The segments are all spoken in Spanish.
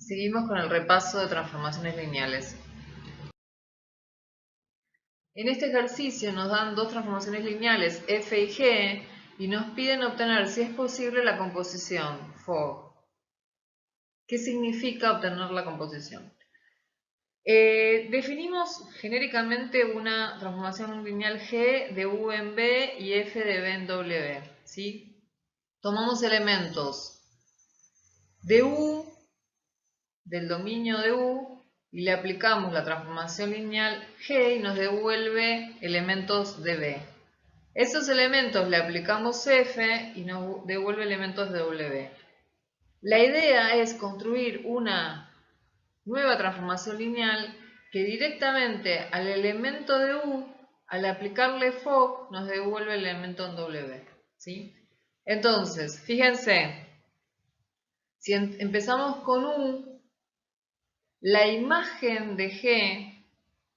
Seguimos con el repaso de transformaciones lineales. En este ejercicio nos dan dos transformaciones lineales f y g y nos piden obtener, si es posible, la composición Fogg. ¿Qué significa obtener la composición? Definimos genéricamente una transformación lineal G de U en B y F de B en W. ¿Sí? Tomamos elementos de U, del dominio de U, y le aplicamos la transformación lineal G y nos devuelve elementos de B. Esos elementos le aplicamos F y nos devuelve elementos de W. La idea es construir una nueva transformación lineal que directamente al elemento de U, al aplicarle Fogg, nos devuelve el elemento en W. ¿Sí? Entonces, fíjense, si empezamos con U, la imagen de G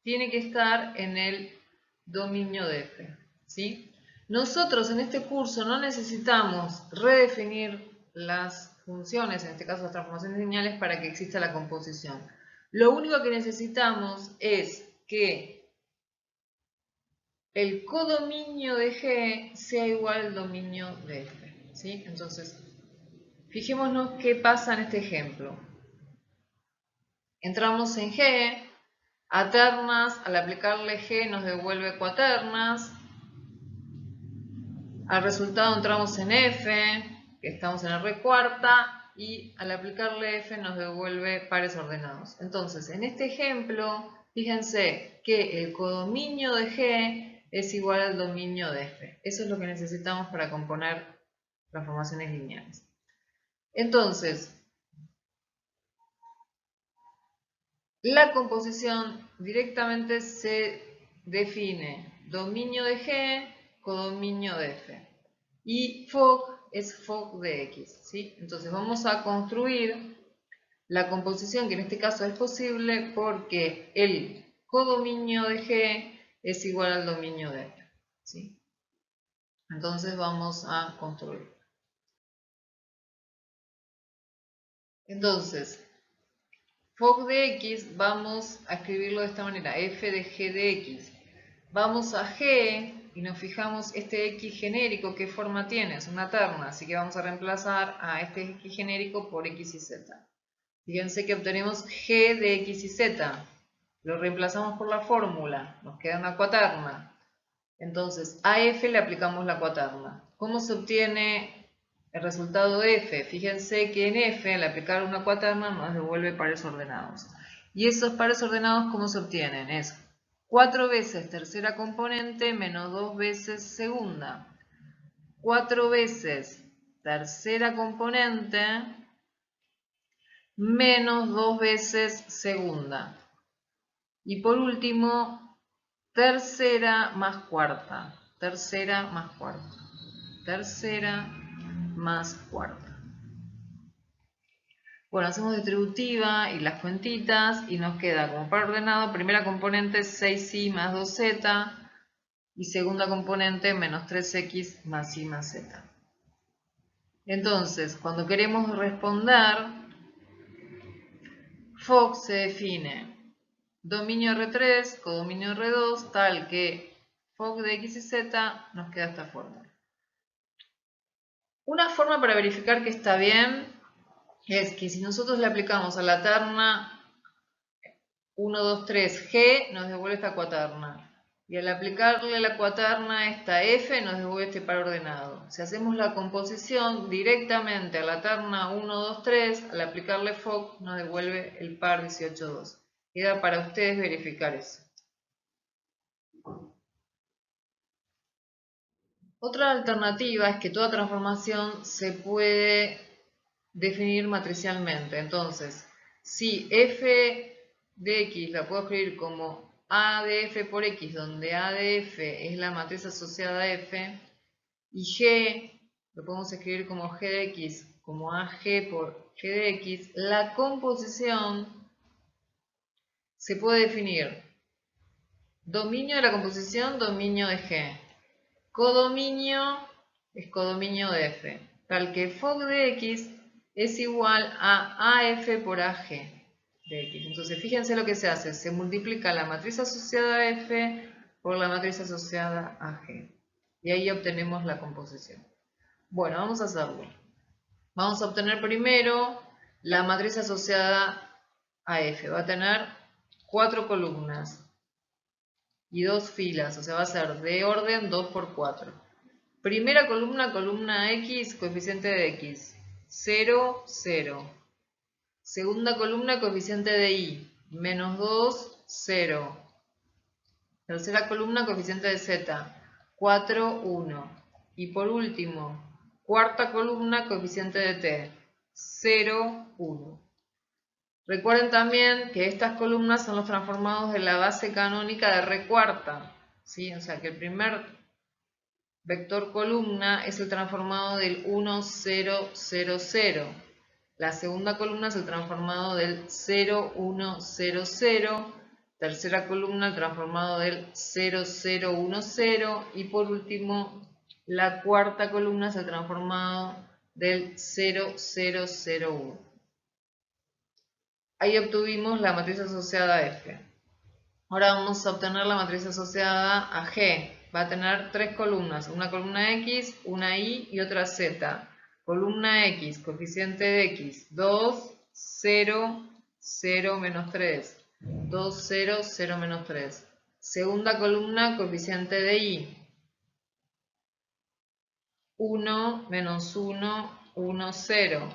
tiene que estar en el dominio de F. ¿Sí? Nosotros en este curso no necesitamos redefinir las funciones, en este caso las transformaciones lineales, para que exista la composición. Lo único que necesitamos es que el codominio de G sea igual al dominio de F. ¿Sí? Entonces, fijémonos qué pasa en este ejemplo. Entramos en G, a ternas, al aplicarle G nos devuelve cuaternas. Al resultado entramos en F, que estamos en R cuarta, y al aplicarle F nos devuelve pares ordenados. Entonces, en este ejemplo, fíjense que el codominio de G es igual al dominio de F. Eso es lo que necesitamos para componer transformaciones lineales. Entonces, la composición directamente se define dominio de G, codominio de F. Y Fogg es Fogg de X. ¿Sí? Entonces vamos a construir la composición, que en este caso es posible porque el codominio de G es igual al dominio de F. ¿Sí? Entonces vamos a construir. Entonces, Fogg de X vamos a escribirlo de esta manera, f de g de x. Vamos a g y nos fijamos este x genérico, ¿qué forma tiene? Es una terna, así que vamos a reemplazar a este x genérico por x y z. Fíjense que obtenemos g de x y z. Lo reemplazamos por la fórmula, nos queda una cuaterna. Entonces, a f le aplicamos la cuaterna. ¿Cómo se obtiene el resultado de f? Fíjense que en f, al aplicar una cuaterna, nos devuelve pares ordenados. Y esos pares ordenados, ¿cómo se obtienen? Es 4 veces tercera componente menos 2 veces segunda. 4 veces tercera componente menos 2 veces segunda. Y por último, tercera más cuarta. Tercera más cuarta. Tercera más cuarta. Bueno, hacemos distributiva y las cuentitas y nos queda como par ordenado, primera componente 6i más 2z y segunda componente menos 3x más i más z. Entonces, cuando queremos responder, Fogg se define dominio R3, codominio R2, tal que Fogg de x y z nos queda esta forma. Una forma para verificar que está bien es que si nosotros le aplicamos a la terna 1, 2, 3, G, nos devuelve esta cuaterna. Y al aplicarle la cuaterna a esta F, nos devuelve este par ordenado. Si hacemos la composición directamente a la terna 1, 2, 3, al aplicarle Fogg, nos devuelve el par 18, 2. Queda para ustedes verificar eso. Otra alternativa es que toda transformación se puede definir matricialmente. Entonces, si f de x la puedo escribir como a de f por x, donde a de f es la matriz asociada a f, y g lo podemos escribir como g de x como ag por g de x, la composición se puede definir dominio de la composición, dominio de g. Codominio es codominio de f, tal que Fogg de x es igual a AF por AG de X. Entonces, fíjense lo que se hace. Se multiplica la matriz asociada a F por la matriz asociada a G. Y ahí obtenemos la composición. Bueno, vamos a hacerlo. Vamos a obtener primero la matriz asociada a F. Va a tener 4 columnas y 2 filas, o sea, va a ser de orden 2 por 4. Primera columna, columna X, coeficiente de X, 0, 0. Segunda columna, coeficiente de Y, menos 2, 0. Tercera columna, coeficiente de Z, 4, 1. Y por último, cuarta columna, coeficiente de T, 0, 1. Recuerden también que estas columnas son los transformados de la base canónica de R cuarta, ¿sí? O sea que el primer vector columna es el transformado del 1, 0, 0, 0. La segunda columna es el transformado del 0, 1, 0, 0. Tercera columna el transformado del 0, 0, 1, 0. Y por último, la cuarta columna es el transformado del 0, 0, 0, 1. Ahí obtuvimos la matriz asociada a F. Ahora vamos a obtener la matriz asociada a G. Va a tener 3 columnas, una columna X, una Y y otra Z. Columna X, coeficiente de X, 2, 0, 0, menos 3. 2, 0, 0, menos 3. Segunda columna, coeficiente de Y, 1, menos 1, 1, 0.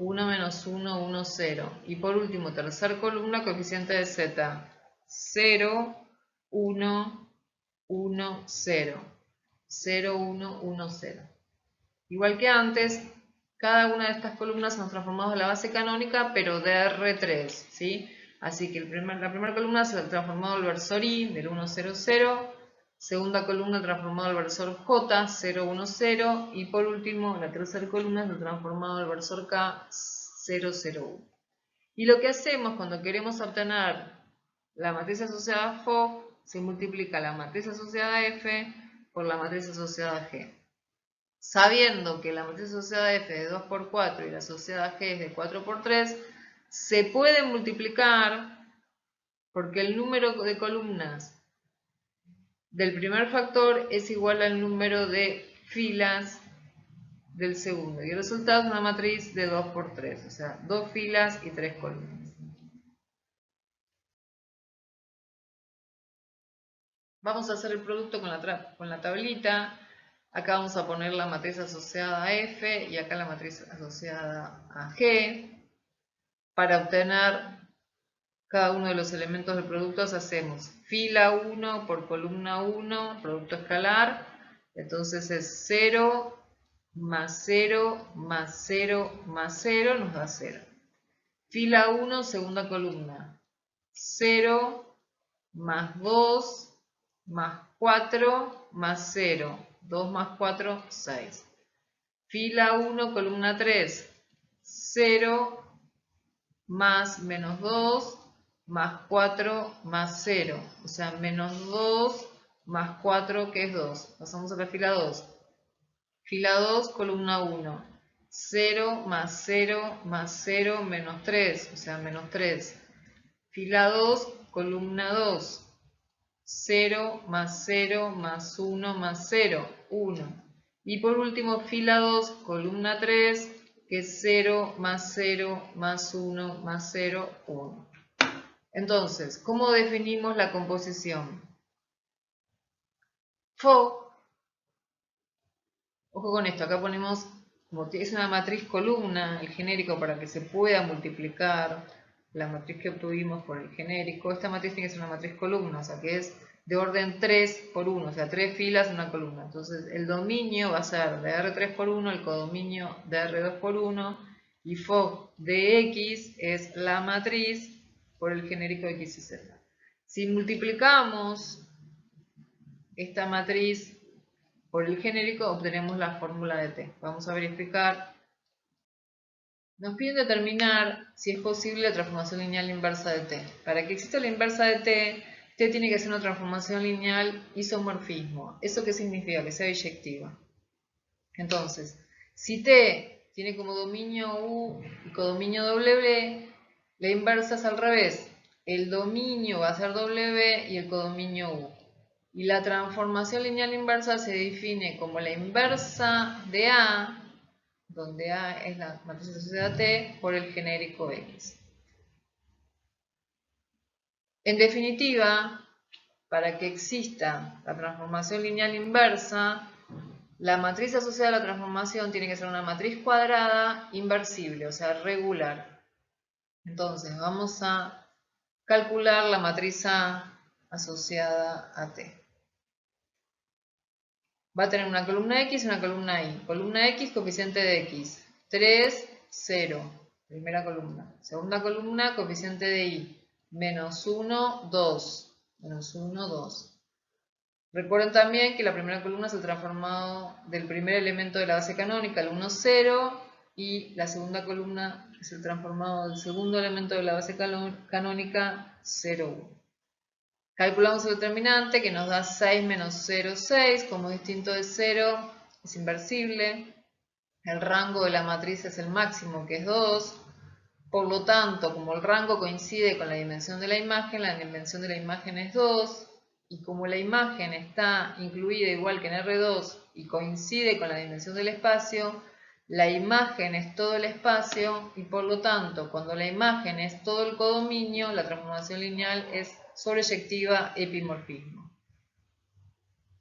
1 menos 1, 1, 0. Y por último, tercera columna, coeficiente de Z, 0, 1, 1, 0. 0, 1, 1, 0. Igual que antes, cada una de estas columnas son transformados de la base canónica, pero de R3, ¿sí? Así que la primera columna es el transformado del versor I, del 1, 0, 0. Segunda columna transformado del versor J, 0, 1, 0. Y por último, la tercera columna es el transformado del versor K, 0, 0, 1. Y lo que hacemos cuando queremos obtener la matriz asociada a FOG, se multiplica la matriz asociada a F por la matriz asociada a G. Sabiendo que la matriz asociada a F es de 2 por 4 y la asociada a G es de 4 por 3, se puede multiplicar porque el número de columnas del primer factor es igual al número de filas del segundo. Y el resultado es una matriz de 2 por 3, o sea, 2 filas y 3 columnas. Vamos a hacer el producto con la tablita. Acá vamos a poner la matriz asociada a F y acá la matriz asociada a G. Para obtener cada uno de los elementos del producto hacemos fila 1 por columna 1, producto escalar. Entonces es 0 más 0 más 0 más 0 nos da 0. Fila 1, segunda columna. 0 más 2 más 4 más 0. 2 más 4, 6. Fila 1, columna 3. 0 más menos 2 más 4 más 0. O sea, menos 2 más 4 que es 2. Pasamos a la fila 2. Fila 2, columna 1. 0 más 0 más 0 menos 3. O sea, menos 3. Fila 2, columna 2. 0 más 0 más 1 más 0, 1. Y por último, fila 2, columna 3, que es 0 más 0 más 1 más 0, 1. Entonces, ¿cómo definimos la composición? FOG, ojo con esto, acá ponemos, como es una matriz columna, el genérico para que se pueda multiplicar la matriz que obtuvimos por el genérico. Esta matriz tiene que ser una matriz columna, o sea que es de orden 3 por 1, o sea 3 filas en una columna. Entonces el dominio va a ser de R3 por 1, el codominio de R2 por 1, y FOG de X es la matriz por el genérico de X y Z. Si multiplicamos esta matriz por el genérico, obtenemos la fórmula de T. Vamos a verificar. Nos piden determinar si es posible la transformación lineal inversa de T. Para que exista la inversa de T, T tiene que ser una transformación lineal isomorfismo. ¿Eso qué significa? Que sea biyectiva. Entonces, si T tiene como dominio U y codominio W, la inversa es al revés. El dominio va a ser W y el codominio U. Y la transformación lineal inversa se define como la inversa de A, donde A es la matriz asociada a T, por el genérico X. En definitiva, para que exista la transformación lineal inversa, la matriz asociada a la transformación tiene que ser una matriz cuadrada inversible, o sea, regular. Entonces, vamos a calcular la matriz A asociada a T. Va a tener una columna X y una columna Y. Columna X, coeficiente de X. 3, 0. Primera columna. Segunda columna, coeficiente de Y. Menos 1, 2. Menos 1, 2. Recuerden también que la primera columna es el transformado del primer elemento de la base canónica, el 1, 0. Y la segunda columna es el transformado del segundo elemento de la base canónica, 0, 1. Calculamos el determinante que nos da 6 menos 0, 6. Como es distinto de 0, es inversible. El rango de la matriz es el máximo, que es 2. Por lo tanto, como el rango coincide con la dimensión de la dimensión de la imagen es 2. Y como la imagen está incluida igual que en R2 y coincide con la dimensión del espacio, la imagen es todo el espacio y por lo tanto, cuando la imagen es todo el codominio, la transformación lineal es sobreyectiva epimorfismo.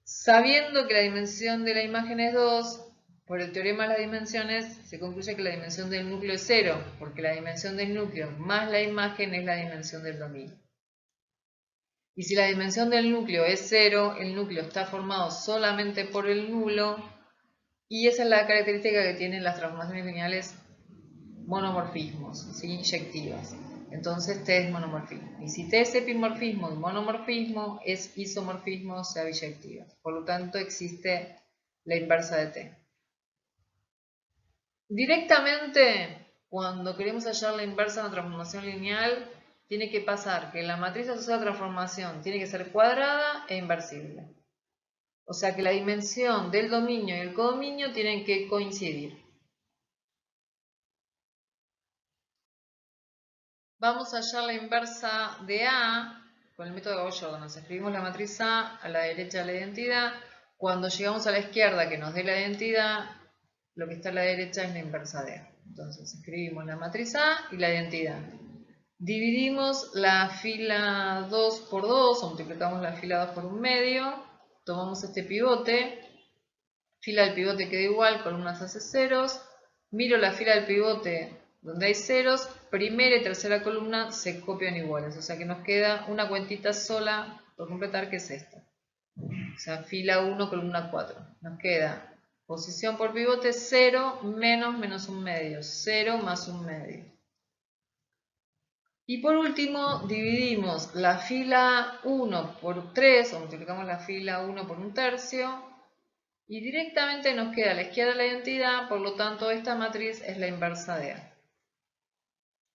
Sabiendo que la dimensión de la imagen es 2, por el teorema de las dimensiones se concluye que la dimensión del núcleo es 0, porque la dimensión del núcleo más la imagen es la dimensión del dominio. Y si la dimensión del núcleo es 0, el núcleo está formado solamente por el nulo, y esa es la característica que tienen las transformaciones lineales monomorfismos, ¿sí? Inyectivas. Entonces T es monomorfismo. Y si T es epimorfismo y monomorfismo, es isomorfismo, o sea, biyectiva. Por lo tanto, existe la inversa de T. Directamente, cuando queremos hallar la inversa de una transformación lineal, tiene que pasar que la matriz asociada a transformación tiene que ser cuadrada e inversible. O sea que la dimensión del dominio y el codominio tienen que coincidir. Vamos a hallar la inversa de A con el método de Gauss-Jordan. Nos escribimos la matriz A la derecha de la identidad. Cuando llegamos a la izquierda que nos dé la identidad, lo que está a la derecha es la inversa de A. Entonces escribimos la matriz A y la identidad. Dividimos la fila 2 por 2, o multiplicamos la fila 2 por un medio. Tomamos este pivote. Fila del pivote queda igual, columnas hace ceros. Miro la fila del pivote donde hay ceros, primera y tercera columna se copian iguales, o sea que nos queda una cuentita sola por completar, que es esta. O sea, fila 1, columna 4. Nos queda posición por pivote 0 menos un medio, 0 más un medio. Y por último, dividimos la fila 1 por 3, o multiplicamos la fila 1 por un tercio, y directamente nos queda a la izquierda la identidad, por lo tanto esta matriz es la inversa de A.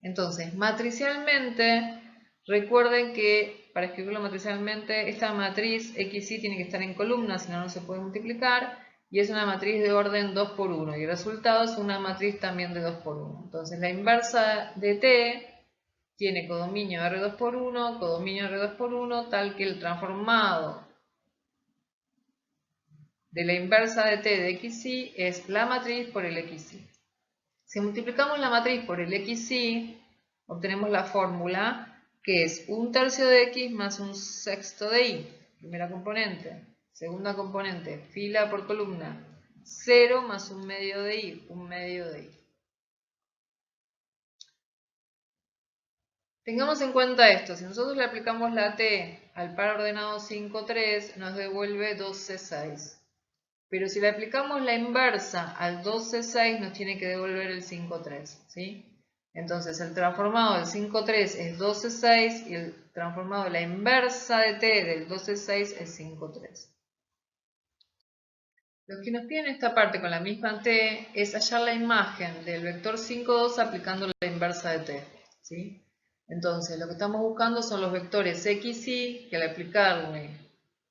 Entonces, matricialmente, recuerden que para escribirlo matricialmente, esta matriz XY tiene que estar en columnas, si no, no se puede multiplicar, y es una matriz de orden 2 por 1, y el resultado es una matriz también de 2 por 1. Entonces, la inversa de T tiene codominio R2 por 1, codominio R2 por 1, tal que el transformado de la inversa de T de XY es la matriz por el XY. Si multiplicamos la matriz por el XY, obtenemos la fórmula que es un tercio de X más un sexto de Y. Primera componente. Segunda componente, fila por columna. 0 más un medio de Y, un medio de Y. Tengamos en cuenta esto, si nosotros le aplicamos la T al par ordenado 5, 3, nos devuelve 12, 6. Pero si le aplicamos la inversa al 12, 6, nos tiene que devolver el 5, 3, ¿sí? Entonces el transformado del 5, 3 es 12, 6 y el transformado de la inversa de T del 12, 6 es 5, 3. Lo que nos piden esta parte con la misma T es hallar la imagen del vector 5, 2 aplicando la inversa de T, ¿sí? Entonces lo que estamos buscando son los vectores X, Y, que al aplicarle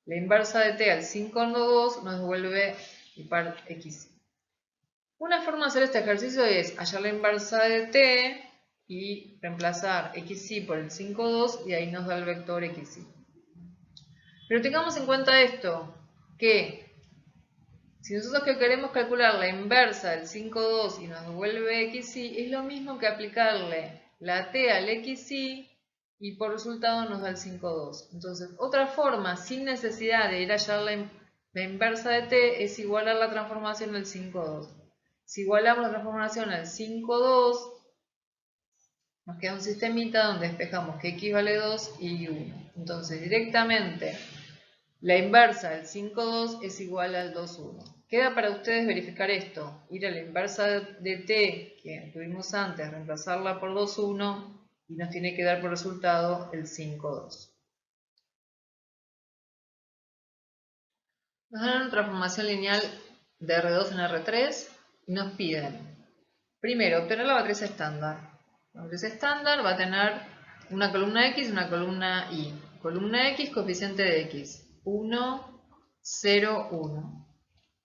la inversa de T al 5, 2 nos devuelve el par X. Una forma de hacer este ejercicio es hallar la inversa de t y reemplazar xy por el 5,2 y ahí nos da el vector xy. Pero tengamos en cuenta esto, que si nosotros que queremos calcular la inversa del 5,2 y nos devuelve xy, es lo mismo que aplicarle la t al xy y por resultado nos da el 5,2. Entonces, otra forma, sin necesidad de ir a hallar la inversa de t, es igualar la transformación al 5,2. Si igualamos la transformación al 5,2, nos queda un sistemita donde despejamos que x vale 2 y 1. Entonces, directamente, la inversa del 5,2 es igual al 2,1. Queda para ustedes verificar esto. Ir a la inversa de t que tuvimos antes, reemplazarla por 2,1 y nos tiene que dar por resultado el 5,2. Nos dan una transformación lineal de R2 en R3 y nos piden, primero, obtener la matriz estándar. La matriz estándar va a tener una columna X y una columna Y. Columna X, coeficiente de X, 1, 0, 1.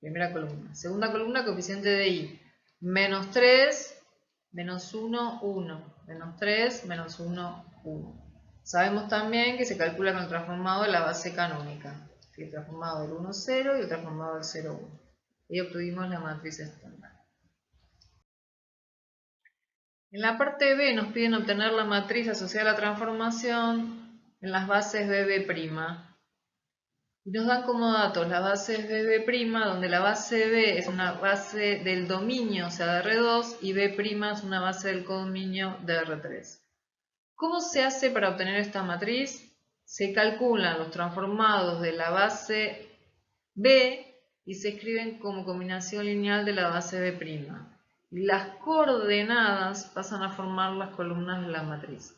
Primera columna. Segunda columna, coeficiente de Y, menos 3, menos 1, 1. Menos 3, menos 1, 1. Sabemos también que se calcula con el transformado de la base canónica. El transformado del 1, 0 y el transformado del 0, 1. Y obtuvimos la matriz estándar. En la parte B nos piden obtener la matriz asociada a la transformación en las bases BB'. Y nos dan como datos las bases BB', donde la base B es una base del dominio, o sea, de R2, y B' es una base del codominio de R3. ¿Cómo se hace para obtener esta matriz? Se calculan los transformados de la base B y se escriben como combinación lineal de la base B'. Y las coordenadas pasan a formar las columnas de la matriz.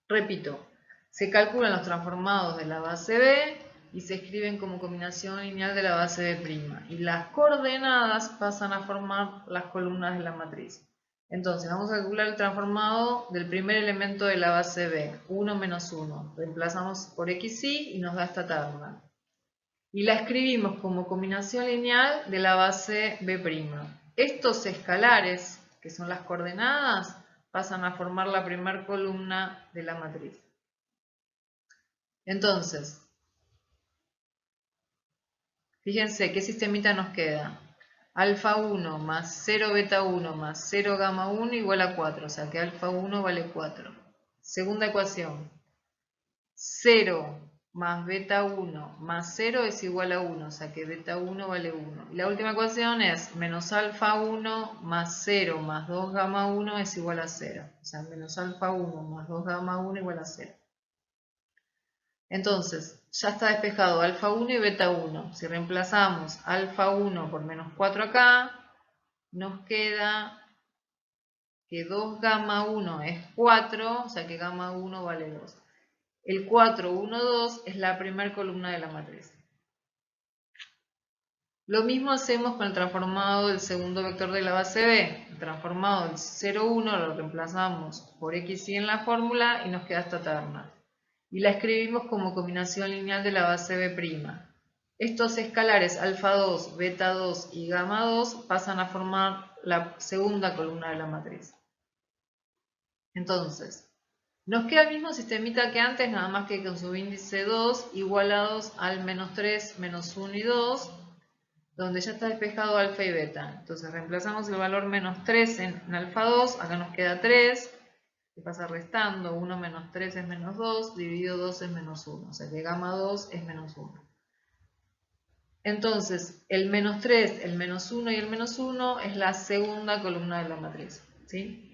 Repito, se calculan los transformados de la base B y se escriben como combinación lineal de la base B'. Y las coordenadas pasan a formar las columnas de la matriz. Entonces, vamos a calcular el transformado del primer elemento de la base B, 1 menos 1. Reemplazamos por xy y nos da esta tabla. Y la escribimos como combinación lineal de la base B'. Estos escalares, que son las coordenadas, pasan a formar la primera columna de la matriz. Entonces, fíjense qué sistemita nos queda. Alfa 1 más 0 beta 1 más 0 gamma 1 igual a 4, o sea que alfa 1 vale 4. Segunda ecuación, 0 más beta 1 más 0 es igual a 1, o sea que beta 1 vale 1. Y la última ecuación es menos alfa 1 más 0 más 2 gamma 1 es igual a 0. O sea, menos alfa 1 más 2 gamma 1 igual a 0. Entonces, ya está despejado alfa 1 y beta 1. Si reemplazamos alfa 1 por menos 4 acá, nos queda que 2 gamma 1 es 4, o sea que gamma 1 vale 2. El 4, 1, 2 es la primera columna de la matriz. Lo mismo hacemos con el transformado del segundo vector de la base B. El transformado del 0, 1 lo reemplazamos por xy en la fórmula y nos queda esta terna. Y la escribimos como combinación lineal de la base B'. Estos escalares alfa 2, beta 2 y gamma 2 pasan a formar la segunda columna de la matriz. Entonces, nos queda el mismo sistemita que antes, nada más que con su índice 2 igualados al menos 3, menos 1 y 2, donde ya está despejado alfa y beta. Entonces reemplazamos el valor menos 3 en alfa 2, acá nos queda 3, que pasa restando, 1 menos 3 es menos 2, dividido 2 es menos 1, o sea que gamma 2 es menos 1. Entonces, el menos 3, el menos 1 y el menos 1 es la segunda columna de la matriz, ¿sí?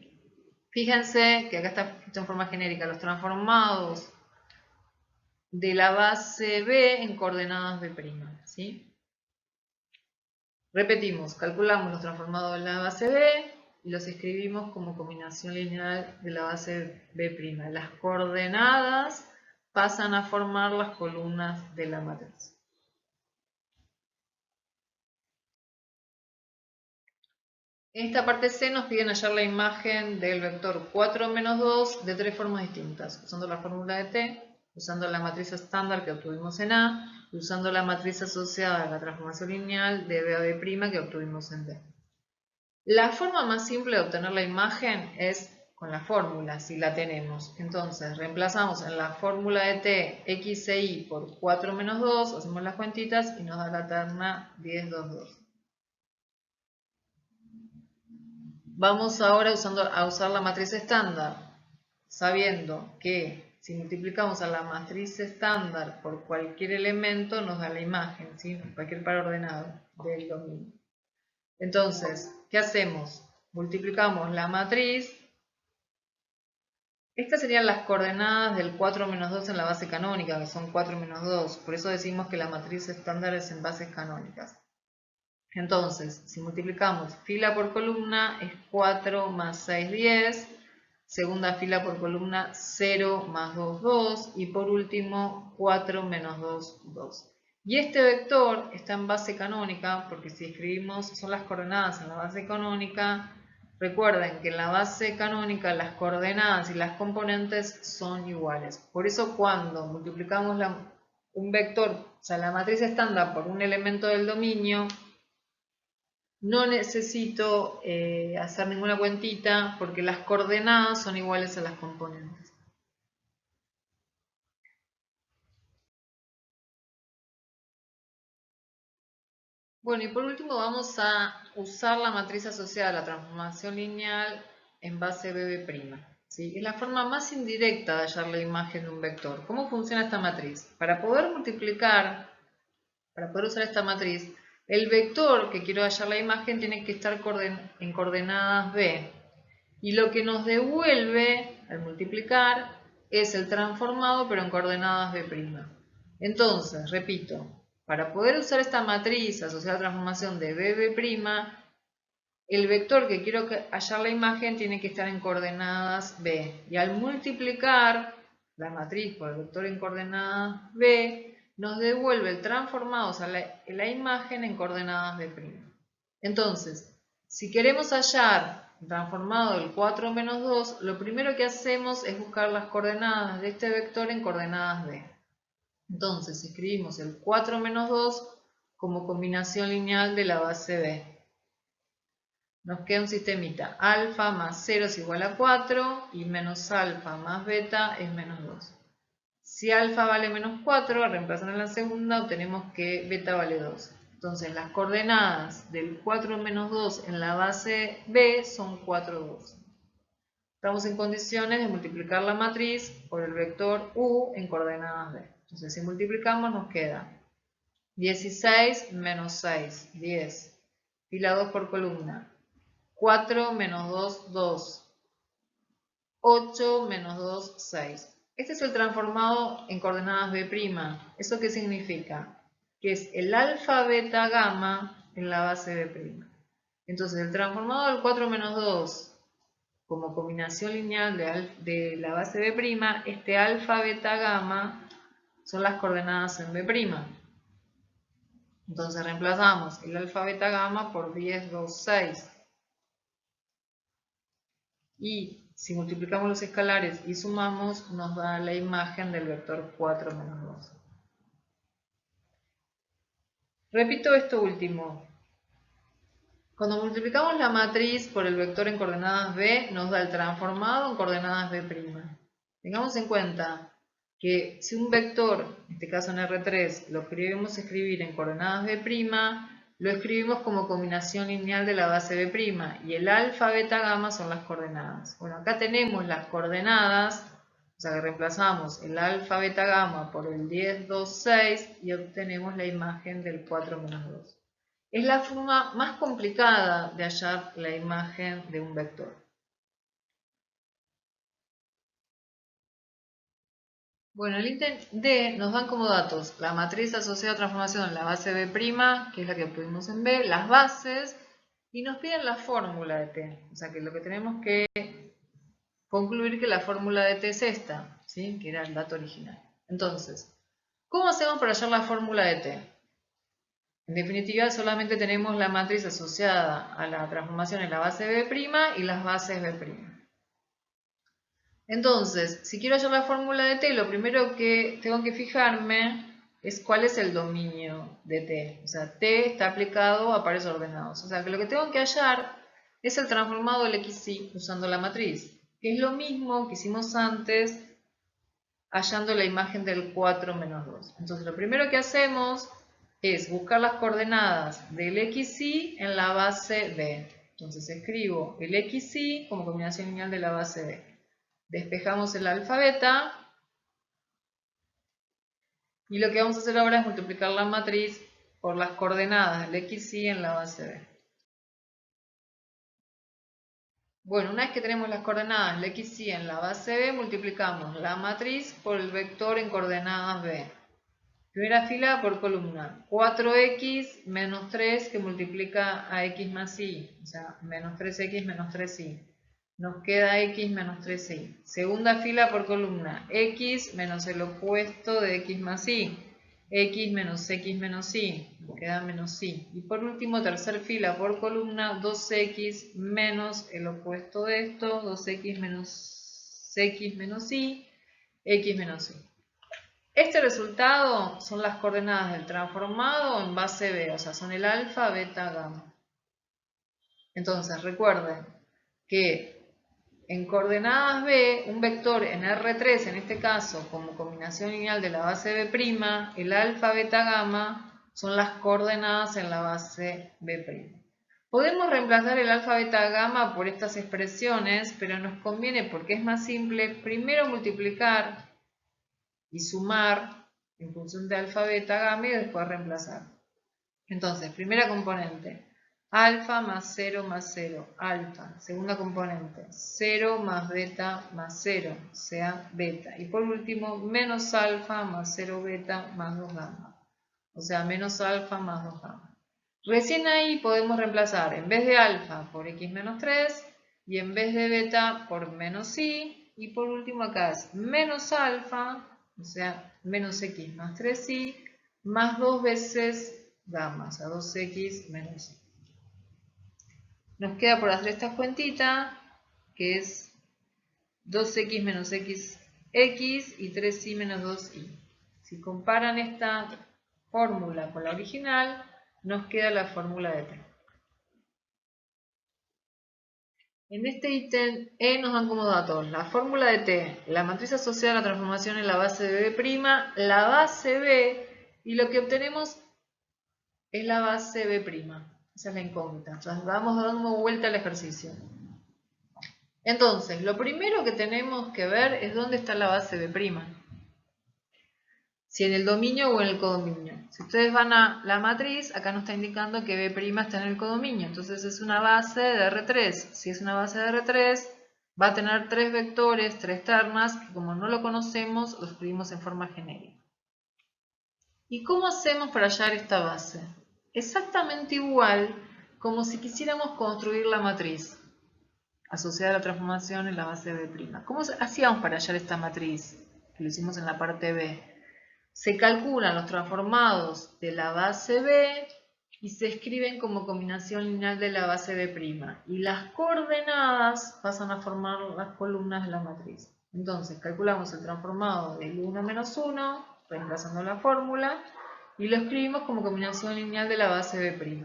Fíjense que acá está hecho en forma genérica los transformados de la base B en coordenadas B', ¿sí? Repetimos, calculamos los transformados de la base B y los escribimos como combinación lineal de la base B'. Las coordenadas pasan a formar las columnas de la matriz. En esta parte C nos piden hallar la imagen del vector 4 menos 2 de tres formas distintas, usando la fórmula de T, usando la matriz estándar que obtuvimos en A, y usando la matriz asociada a la transformación lineal de B a B' que obtuvimos en D. La forma más simple de obtener la imagen es con la fórmula, si la tenemos. Entonces, reemplazamos en la fórmula de t x e y por 4 menos 2, hacemos las cuentitas y nos da la terna 10, 2, 2. Vamos ahora a usar la matriz estándar, sabiendo que si multiplicamos a la matriz estándar por cualquier elemento nos da la imagen, ¿sí? Cualquier par ordenado del dominio. Entonces, ¿qué hacemos? Multiplicamos la matriz. Estas serían las coordenadas del 4 menos 2 en la base canónica, que son 4 menos 2. Por eso decimos que la matriz estándar es en bases canónicas. Entonces, si multiplicamos fila por columna, es 4 más 6, 10. Segunda fila por columna, 0 más 2, 2. Y por último, 4 menos 2, 2. Y este vector está en base canónica, porque si escribimos, son las coordenadas en la base canónica. Recuerden que en la base canónica las coordenadas y las componentes son iguales. Por eso cuando multiplicamos un vector, o sea, la matriz estándar por un elemento del dominio, no necesito hacer ninguna cuentita porque las coordenadas son iguales a las componentes. Bueno, y por último vamos a usar la matriz asociada a la transformación lineal en base BB'. ¿Sí? Es la forma más indirecta de hallar la imagen de un vector. ¿Cómo funciona esta matriz? Para poder multiplicar, para poder usar esta matriz, el vector que quiero hallar la imagen tiene que estar en coordenadas B. Y lo que nos devuelve al multiplicar es el transformado pero en coordenadas B'. Entonces, repito, para poder usar esta matriz asociada a la transformación de BB', el vector que quiero hallar la imagen tiene que estar en coordenadas B. Y al multiplicar la matriz por el vector en coordenadas B, nos devuelve el transformado, o sea, la imagen en coordenadas B'. Entonces, si queremos hallar transformado del 4 menos 2, lo primero que hacemos es buscar las coordenadas de este vector en coordenadas B. Entonces, escribimos el 4 menos 2 como combinación lineal de la base B. Nos queda un sistemita, alfa más 0 es igual a 4 y menos alfa más beta es menos 2. Si alfa vale menos 4, reemplazando en la segunda, obtenemos que beta vale 2. Entonces las coordenadas del 4 menos 2 en la base B son 4, 2. Estamos en condiciones de multiplicar la matriz por el vector U en coordenadas B. Entonces si multiplicamos nos queda 16 menos 6, 10. Fila 2 por columna. 4 menos 2, 2. 8 menos 2, 6. Este es el transformado en coordenadas B'. ¿Eso qué significa? Que es el alfa, beta, gamma en la base B'. Entonces el transformado del 4 menos 2 como combinación lineal de la base B', este alfa, beta, gamma son las coordenadas en B'. Entonces reemplazamos el alfa, beta, gamma por 10, 2, 6. Y si multiplicamos los escalares y sumamos, nos da la imagen del vector 4 menos 2. Repito esto último. Cuando multiplicamos la matriz por el vector en coordenadas B, nos da el transformado en coordenadas B'. Tengamos en cuenta que si un vector, en este caso en R3, lo queremos escribir en coordenadas B', lo escribimos como combinación lineal de la base B', y el alfa, beta, gamma son las coordenadas. Bueno, acá tenemos las coordenadas, o sea que reemplazamos el alfa, beta, gamma por el 10, 2, 6 y obtenemos la imagen del 4 menos 2. Es la forma más complicada de hallar la imagen de un vector. Bueno, el ítem D nos dan como datos la matriz asociada a transformación en la base B', que es la que obtuvimos en B, las bases, y nos piden la fórmula de T. O sea que lo que tenemos que concluir que la fórmula de T es esta, ¿sí? Que era el dato original. Entonces, ¿cómo hacemos para hallar la fórmula de T? En definitiva, solamente tenemos la matriz asociada a la transformación en la base B' y las bases B'. Entonces, si quiero hallar la fórmula de T, lo primero que tengo que fijarme es cuál es el dominio de T. O sea, T está aplicado a pares ordenados. O sea, que lo que tengo que hallar es el transformado del XY usando la matriz, que es lo mismo que hicimos antes hallando la imagen del 4 menos 2. Entonces lo primero que hacemos es buscar las coordenadas del XY en la base B. Entonces escribo el XY como combinación lineal de la base B. Despejamos el alfa beta. Y lo que vamos a hacer ahora es multiplicar la matriz por las coordenadas del XY en la base B. Bueno, una vez que tenemos las coordenadas del XY en la base B, multiplicamos la matriz por el vector en coordenadas B. Primera fila por columna, 4x menos 3 que multiplica a x más y, o sea, menos 3x menos 3y. Nos queda x menos 3y. Segunda fila por columna, x menos el opuesto de x más y. X menos y, nos queda menos y. Y por último, tercera fila por columna, 2x menos el opuesto de esto, 2x menos y, x menos y. Este resultado son las coordenadas del transformado en base B, o sea, son el alfa, beta, gamma. Entonces, recuerden que en coordenadas B, un vector en R3, en este caso, como combinación lineal de la base B', el alfa, beta, gamma, son las coordenadas en la base B'. Podemos reemplazar el alfa, beta, gamma por estas expresiones, pero nos conviene, porque es más simple, primero multiplicar y sumar en función de alfa, beta, gamma y después reemplazar. Entonces, primera componente, alfa más 0 más 0, alfa. Segunda componente, 0 más beta más 0, o sea, beta. Y por último, menos alfa más 0 beta más 2 gamma, o sea, menos alfa más 2 gamma. Recién ahí podemos reemplazar en vez de alfa por x menos 3 y en vez de beta por menos y. Y por último acá es menos alfa, o sea, menos x más 3y, más 2 veces gamma, o sea, 2x menos y. Nos queda por hacer esta cuentita, que es 2x menos x y 3y menos 2y. Si comparan esta fórmula con la original, nos queda la fórmula de T. En este ítem E nos dan como datos la fórmula de T, la matriz asociada a la transformación en la base de B', la base B, y lo que obtenemos es la base B'. Esa es la incógnita. O sea, vamos dando vuelta al ejercicio. Entonces, lo primero que tenemos que ver es dónde está la base B'. Si en el dominio o en el codominio. Si ustedes van a la matriz, acá nos está indicando que B' está en el codominio. Entonces es una base de R3. Si es una base de R3, va a tener 3 vectores, 3 ternas, que como no lo conocemos, lo escribimos en forma genérica. ¿Y cómo hacemos para hallar esta base? Exactamente igual como si quisiéramos construir la matriz asociada a la transformación en la base B'. ¿Cómo hacíamos para hallar esta matriz? Que lo hicimos en la parte B. Se calculan los transformados de la base B y se escriben como combinación lineal de la base B'. Y las coordenadas pasan a formar las columnas de la matriz. Entonces calculamos el transformado del 1 menos 1, reemplazando la fórmula, y lo escribimos como combinación lineal de la base B'.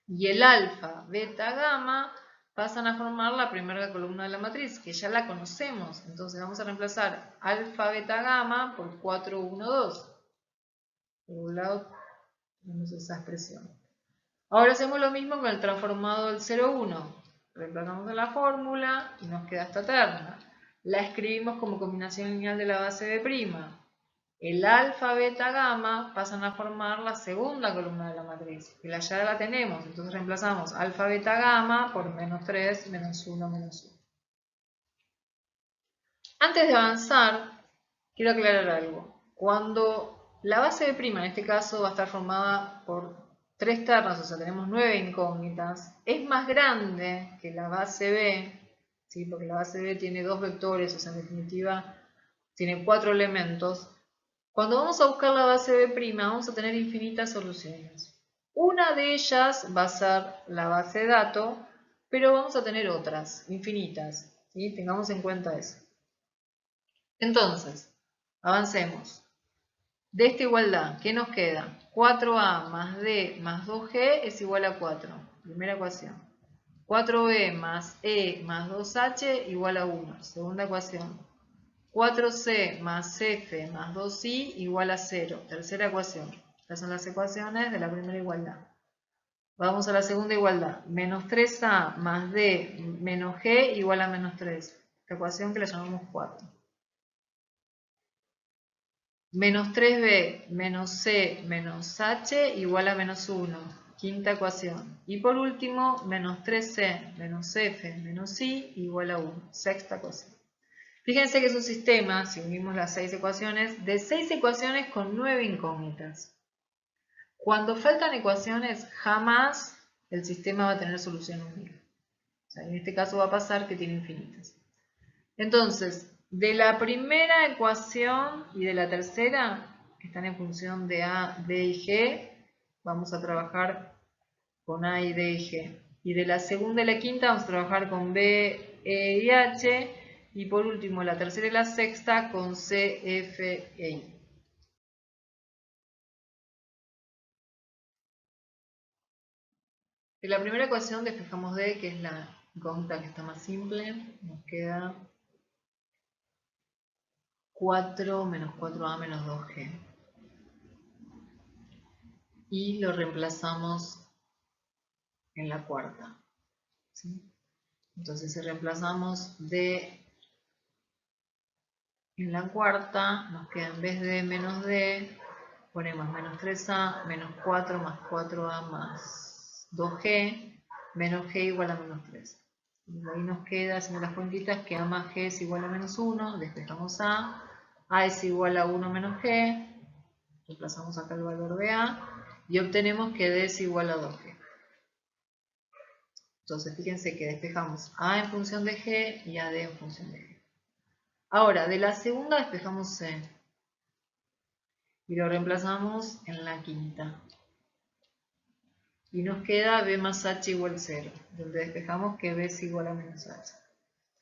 Y el alfa, beta, gamma pasan a formar la primera columna de la matriz, que ya la conocemos. Entonces vamos a reemplazar alfa, beta, gamma por 4, 1, 2. Por un lado tenemos esa expresión. Ahora hacemos lo mismo con el transformado del 0, 1. Reemplazamos en la fórmula y nos queda esta terna. La escribimos como combinación lineal de la base B'. El alfa, beta, gamma pasan a formar la segunda columna de la matriz, que ya la tenemos, entonces reemplazamos alfa, beta, gamma por menos 3, menos 1, menos 1. Antes de avanzar, quiero aclarar algo. Cuando la base B', en este caso, va a estar formada por 3 ternas, o sea, tenemos 9 incógnitas, es más grande que la base B, ¿sí? Porque la base B tiene 2 vectores, o sea, en definitiva, tiene 4 elementos. Cuando vamos a buscar la base B', vamos a tener infinitas soluciones. Una de ellas va a ser la base de datos, pero vamos a tener otras, infinitas, ¿sí? Tengamos en cuenta eso. Entonces, avancemos. De esta igualdad, ¿qué nos queda? 4a más d más 2g es igual a 4. Primera ecuación. 4b más e más 2h igual a 1. Segunda ecuación. 4c más f más 2i igual a 0. Tercera ecuación. Estas son las ecuaciones de la primera igualdad. Vamos a la segunda igualdad. Menos 3a más d menos g igual a menos 3. Esta ecuación que la llamamos 4. Menos 3b menos c menos h igual a menos 1. Quinta ecuación. Y por último, menos 3c menos f menos i igual a 1. Sexta ecuación. Fíjense que es un sistema, si unimos las 6 ecuaciones, de 6 ecuaciones con 9 incógnitas. Cuando faltan ecuaciones, jamás el sistema va a tener solución única. O sea, en este caso va a pasar que tiene infinitas. Entonces, de la primera ecuación y de la tercera, que están en función de A, D y G, vamos a trabajar con A y D y G. Y de la segunda y la quinta vamos a trabajar con B, E y H. Y por último, la tercera y la sexta con C, F e I. De la primera ecuación despejamos D, que es la incógnita que está más simple. Nos queda 4 menos 4a menos 2g. Y lo reemplazamos en la cuarta. ¿Sí? Entonces si reemplazamos D en la cuarta, nos queda en vez de menos D, ponemos menos 3a menos 4 más 4a más 2g, menos g igual a menos 3. Y ahí nos queda, haciendo las cuentitas, que a más g es igual a menos 1, despejamos a es igual a 1 menos g, reemplazamos acá el valor de a, y obtenemos que d es igual a 2g. Entonces fíjense que despejamos a en función de g y a d en función de g. Ahora, de la segunda despejamos c y lo reemplazamos en la quinta. Y nos queda b más h igual a 0, donde despejamos que b es igual a menos h.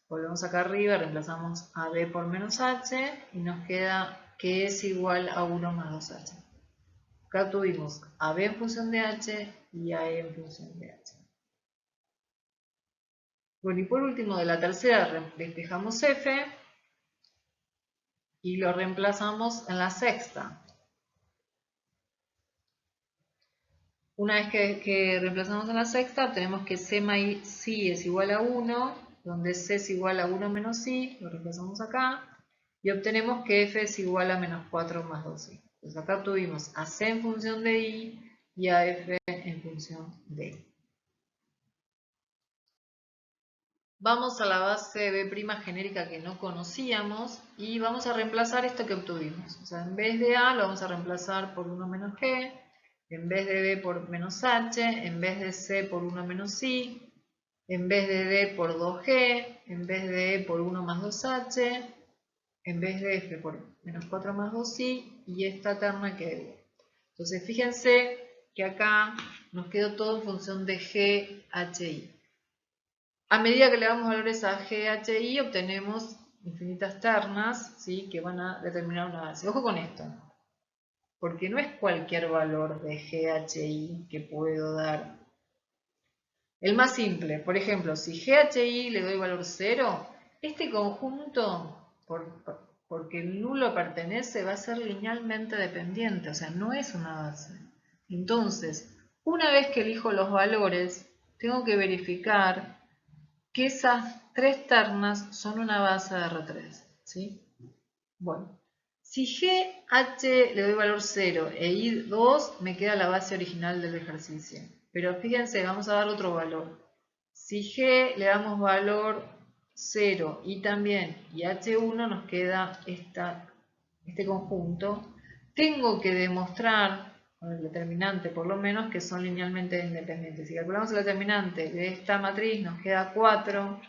Volvemos acá arriba, reemplazamos a b por menos h y nos queda que es igual a 1 más 2h. Acá tuvimos a b en función de h y a e en función de h. Bueno, y por último, de la tercera despejamos f y lo reemplazamos en la sexta. Una vez que reemplazamos en la sexta, tenemos que c más i es igual a 1, donde c es igual a 1 menos i, lo reemplazamos acá, y obtenemos que f es igual a menos 4 más 2i. Entonces acá tuvimos a c en función de i y a f en función de i. Vamos a la base b' genérica que no conocíamos y vamos a reemplazar esto que obtuvimos. O sea, en vez de a lo vamos a reemplazar por 1 menos g, en vez de b por menos h, en vez de c por 1 menos i, en vez de d por 2g, en vez de e por 1 más 2h, en vez de f por menos 4 más 2i y esta terna que entonces fíjense que acá nos quedó todo en función de g, h, i. A medida que le damos valores a g, h, i obtenemos infinitas ternas, ¿sí? Que van a determinar una base. Ojo con esto, porque no es cualquier valor de g, h, i que puedo dar. El más simple, por ejemplo, si g, h, i le doy valor 0, este conjunto, porque el nulo pertenece, va a ser linealmente dependiente, o sea, no es una base. Entonces, una vez que elijo los valores, tengo que verificar que esas tres ternas son una base de R3, ¿sí? Bueno, si g, h le doy valor 0 e i 2, me queda la base original del ejercicio. Pero fíjense, vamos a dar otro valor. Si g le damos valor 0 y también y h1 nos queda este conjunto. Tengo que demostrar, con el determinante por lo menos, que son linealmente independientes. Si calculamos el determinante de esta matriz nos queda 4,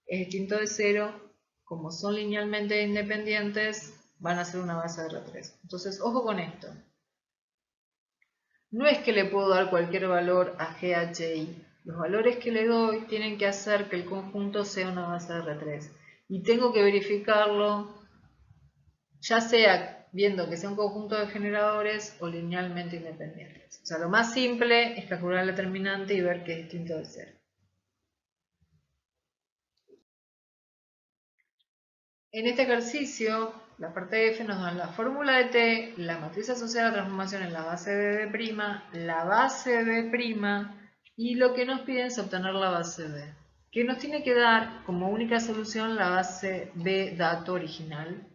es distinto de 0. Como son linealmente independientes, van a ser una base de R3. Entonces, ojo con esto. No es que le puedo dar cualquier valor a g, h, i. Los valores que le doy tienen que hacer que el conjunto sea una base de R3. Y tengo que verificarlo, ya sea viendo que sea un conjunto de generadores o linealmente independientes. O sea, lo más simple es calcular el determinante y ver que es distinto de 0. En este ejercicio, la parte F nos da la fórmula de T, la matriz asociada a la transformación en la base de B', la base B' y lo que nos piden es obtener la base B, que nos tiene que dar como única solución la base B dato original.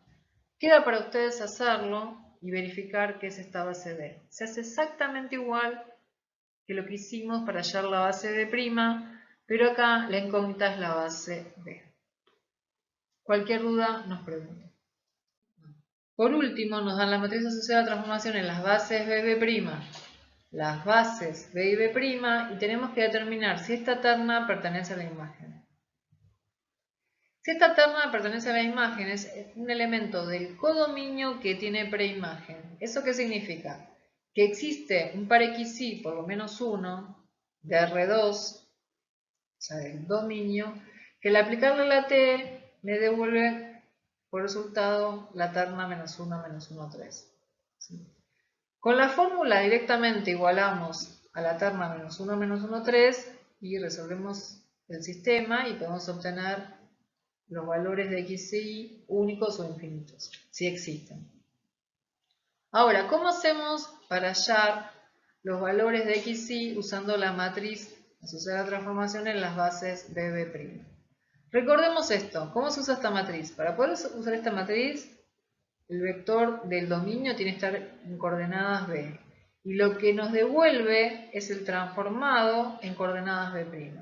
Queda para ustedes hacerlo y verificar qué es esta base B. Se hace exactamente igual que lo que hicimos para hallar la base B', pero acá la incógnita es la base B. Cualquier duda nos pregunta. Por último, nos dan la matriz asociada a transformación en las bases B', las bases B y B' y tenemos que determinar si esta terna pertenece a la imagen. Si esta terna pertenece a la imagen, es un elemento del codominio que tiene preimagen. ¿Eso qué significa? Que existe un par XY, por lo menos uno, de R2, o sea, del dominio, que al aplicarle la T me devuelve por resultado la terna menos 1, menos 1, 3. ¿Sí? Con la fórmula directamente igualamos a la terna menos 1, 3 y resolvemos el sistema y podemos obtener los valores de x y y únicos o infinitos, si existen. Ahora, ¿cómo hacemos para hallar los valores de x y y usando la matriz asociada a la transformación en las bases BB'? Recordemos esto, ¿cómo se usa esta matriz? Para poder usar esta matriz, el vector del dominio tiene que estar en coordenadas B. Y lo que nos devuelve es el transformado en coordenadas B'.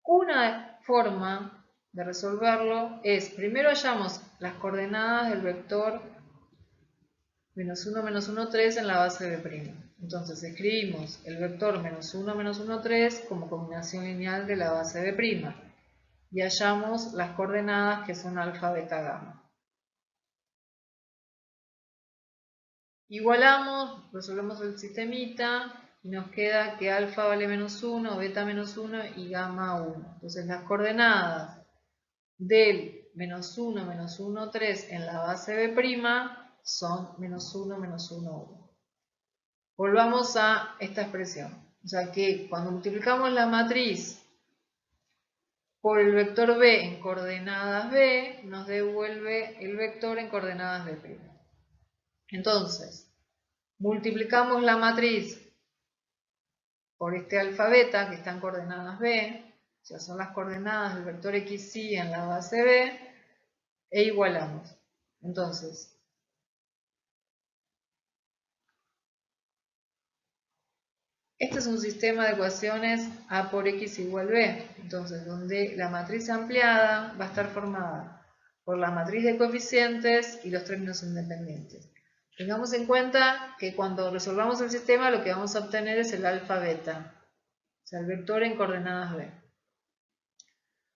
Una forma de resolverlo es, primero hallamos las coordenadas del vector menos 1, menos 1, 3 en la base B'. Entonces escribimos el vector menos 1, menos 1, 3 como combinación lineal de la base B'. Y hallamos las coordenadas que son alfa, beta, gamma. Igualamos, resolvemos el sistemita y nos queda que alfa vale menos 1, beta menos 1 y gamma 1. Entonces las coordenadas del menos 1, menos 1, 3 en la base B' son menos 1, menos 1, 1. Volvamos a esta expresión. O sea que cuando multiplicamos la matriz por el vector B en coordenadas B, nos devuelve el vector en coordenadas B'. Entonces, multiplicamos la matriz por este alfa beta que está en coordenadas B, o sea, son las coordenadas del vector XY en la base B, e igualamos. Entonces, este es un sistema de ecuaciones A por X igual B, entonces donde la matriz ampliada va a estar formada por la matriz de coeficientes y los términos independientes. Tengamos en cuenta que cuando resolvamos el sistema lo que vamos a obtener es el alfa beta, o sea, el vector en coordenadas B.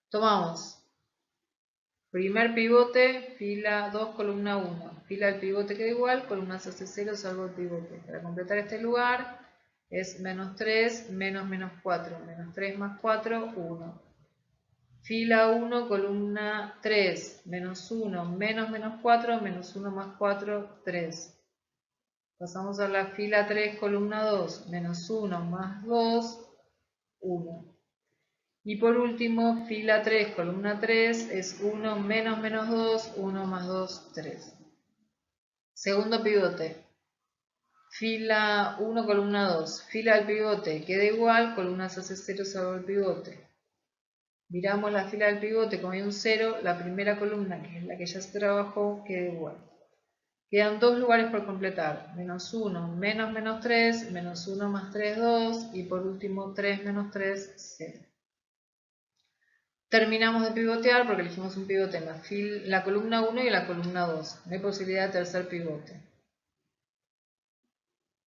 Tomamos primer pivote, fila 2, columna 1. Fila del pivote queda igual, columna se hace 0, salvo el pivote. Para completar este lugar es menos 3, menos 4. Menos 3 más 4, 1. Fila 1, columna 3, menos 1, menos 4, menos 1 más 4, 3. Pasamos a la fila 3, columna 2, menos 1 más 2, 1. Y por último, fila 3, columna 3, es 1 menos 2, 1 más 2, 3. Segundo pivote. Fila 1, columna 2. Fila del pivote queda igual, columna se hace 0 salvo el pivote. Miramos la fila del pivote, como hay un 0, la primera columna, que es la que ya se trabajó, queda igual. Quedan dos lugares por completar. Menos 1, menos 3, menos 1 más 3, 2. Y por último, 3 menos 3, 0. Terminamos de pivotear porque elegimos un pivote en la columna 1 y en la columna 2. No hay posibilidad de tercer pivote.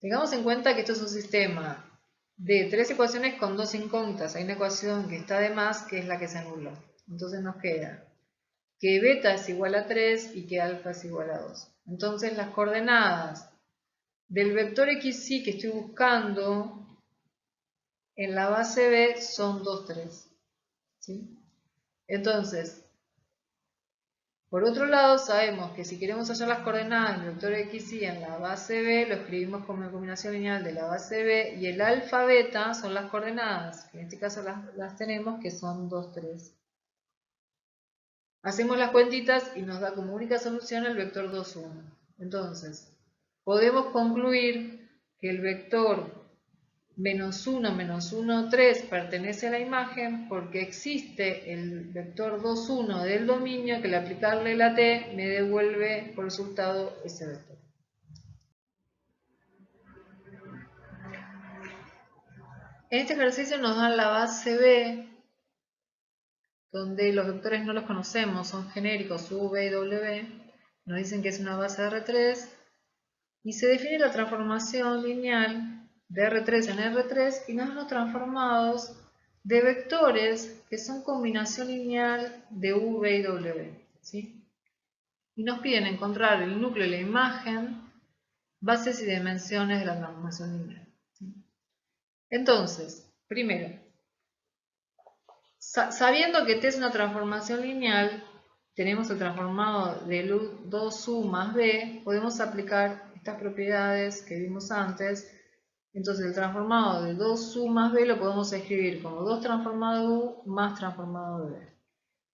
Tengamos en cuenta que esto es un sistema de tres ecuaciones con dos incógnitas. Hay una ecuación que está de más, que es la que se anuló. Entonces nos queda que beta es igual a 3 y que alfa es igual a 2. Entonces las coordenadas del vector XY que estoy buscando en la base B son 2, 3. ¿Sí? Entonces, por otro lado, sabemos que si queremos hallar las coordenadas del vector XY en la base B, lo escribimos como una combinación lineal de la base B, y el alfa beta son las coordenadas, que en este caso las tenemos, que son 2, 3. Hacemos las cuentitas y nos da como única solución el vector 2, 1. Entonces, podemos concluir que el vector menos 1, menos 1, 3 pertenece a la imagen porque existe el vector 2, 1 del dominio que al aplicarle la t me devuelve por resultado ese vector. En este ejercicio nos dan la base B, donde los vectores no los conocemos, son genéricos U, V y W. Nos dicen que es una base de R3 y se define la transformación lineal de R3 en R3 y nos dan los transformados de vectores que son combinación lineal de U, V y W. ¿Sí? Y nos piden encontrar el núcleo y la imagen, bases y dimensiones de la transformación lineal. ¿Sí? Entonces, primero, sabiendo que T es una transformación lineal, tenemos el transformado de 2U más B, podemos aplicar estas propiedades que vimos antes. Entonces el transformado de 2U más B lo podemos escribir como 2 transformado de U más transformado de B.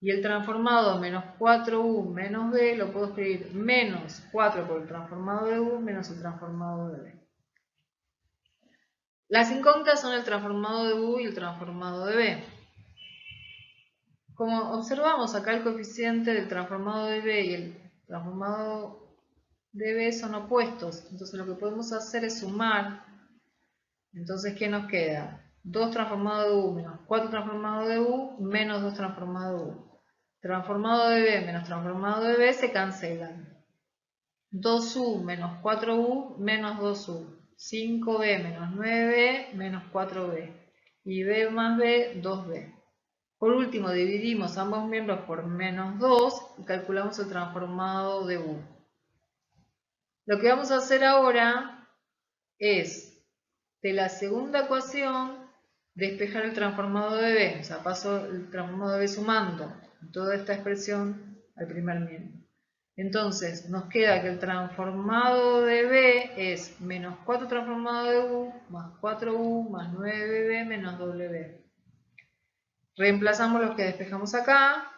Y el transformado menos 4U menos B lo puedo escribir menos 4 por el transformado de U menos el transformado de B. Las incógnitas son el transformado de U y el transformado de B. Como observamos acá, el coeficiente del transformado de B y el transformado de B son opuestos. Entonces lo que podemos hacer es sumar. Entonces, ¿qué nos queda? 2 transformado de U menos 4 transformado de U menos 2 transformado de U. Transformado de B menos transformado de B se cancelan. 2U menos 4U menos 2U. 5B menos 9B menos 4B. Y B más B, 2B. Por último, dividimos ambos miembros por menos 2 y calculamos el transformado de U. Lo que vamos a hacer ahora es, de la segunda ecuación, despejar el transformado de B. O sea, paso el transformado de B sumando toda esta expresión al primer miembro. Entonces, nos queda que el transformado de B es menos 4 transformado de U más 4U más 9B menos W. Reemplazamos los que despejamos acá,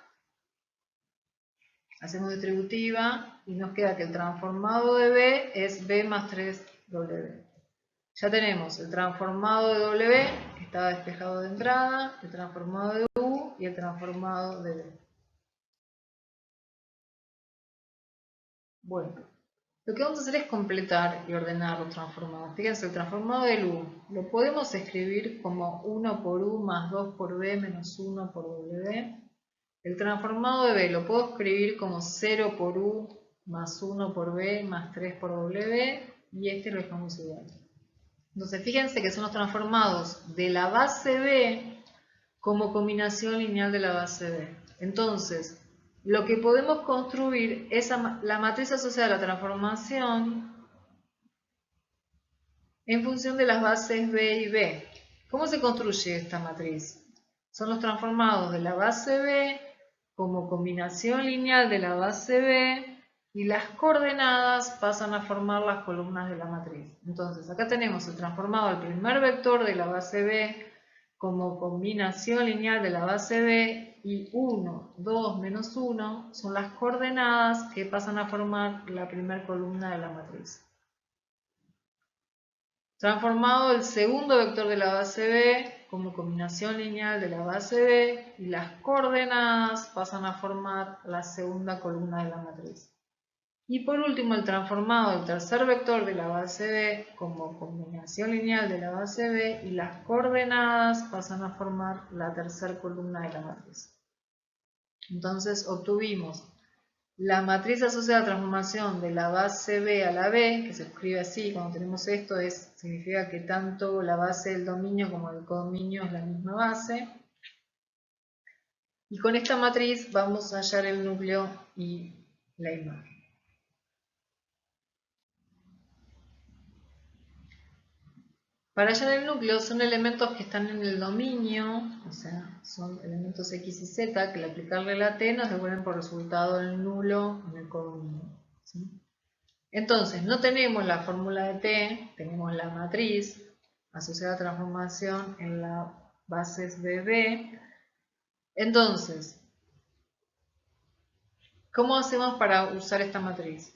hacemos distributiva y nos queda que el transformado de B es B más 3W. Ya tenemos el transformado de W, que estaba despejado de entrada, el transformado de U y el transformado de B. Bueno, lo que vamos a hacer es completar y ordenar los transformados. Fíjense, el transformado del U lo podemos escribir como 1 por U más 2 por B menos 1 por W. El transformado de B lo puedo escribir como 0 por U más 1 por B más 3 por W y este lo dejamos igual. Entonces fíjense que son los transformados de la base B como combinación lineal de la base B. Entonces, lo que podemos construir es la matriz asociada a la transformación en función de las bases B y B. ¿Cómo se construye esta matriz? Son los transformados de la base B como combinación lineal de la base B y las coordenadas pasan a formar las columnas de la matriz. Entonces, acá tenemos el transformado del primer vector de la base B como combinación lineal de la base B y 1, 2, menos 1 son las coordenadas que pasan a formar la primera columna de la matriz. Transformado el segundo vector de la base B como combinación lineal de la base B y las coordenadas pasan a formar la segunda columna de la matriz. Y por último, el transformado del tercer vector de la base B como combinación lineal de la base B y las coordenadas pasan a formar la tercera columna de la matriz. Entonces obtuvimos la matriz asociada a transformación de la base B a la B, que se escribe así, cuando tenemos esto, significa que tanto la base del dominio como el codominio es la misma base. Y con esta matriz vamos a hallar el núcleo y la imagen. Para hallar el núcleo son elementos que están en el dominio, o sea, son elementos X y Z, que al aplicarle la T nos devuelven por resultado el nulo en el codominio. ¿Sí? Entonces, no tenemos la fórmula de T, tenemos la matriz asociada a transformación en las bases de B. Entonces, ¿Cómo hacemos para usar esta matriz?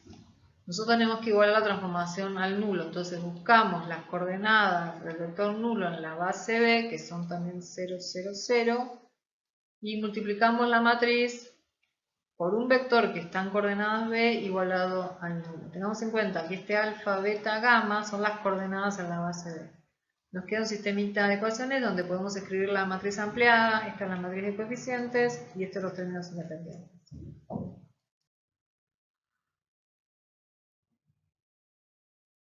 Nosotros tenemos que igualar la transformación al nulo, entonces buscamos las coordenadas del vector nulo en la base B, que son también 0, 0, 0, y multiplicamos la matriz por un vector que está en coordenadas B igualado al nulo. Tengamos en cuenta que este alfa, beta, gamma son las coordenadas en la base B. Nos queda un sistemita de ecuaciones donde podemos escribir la matriz ampliada, esta es la matriz de coeficientes y estos los términos independientes.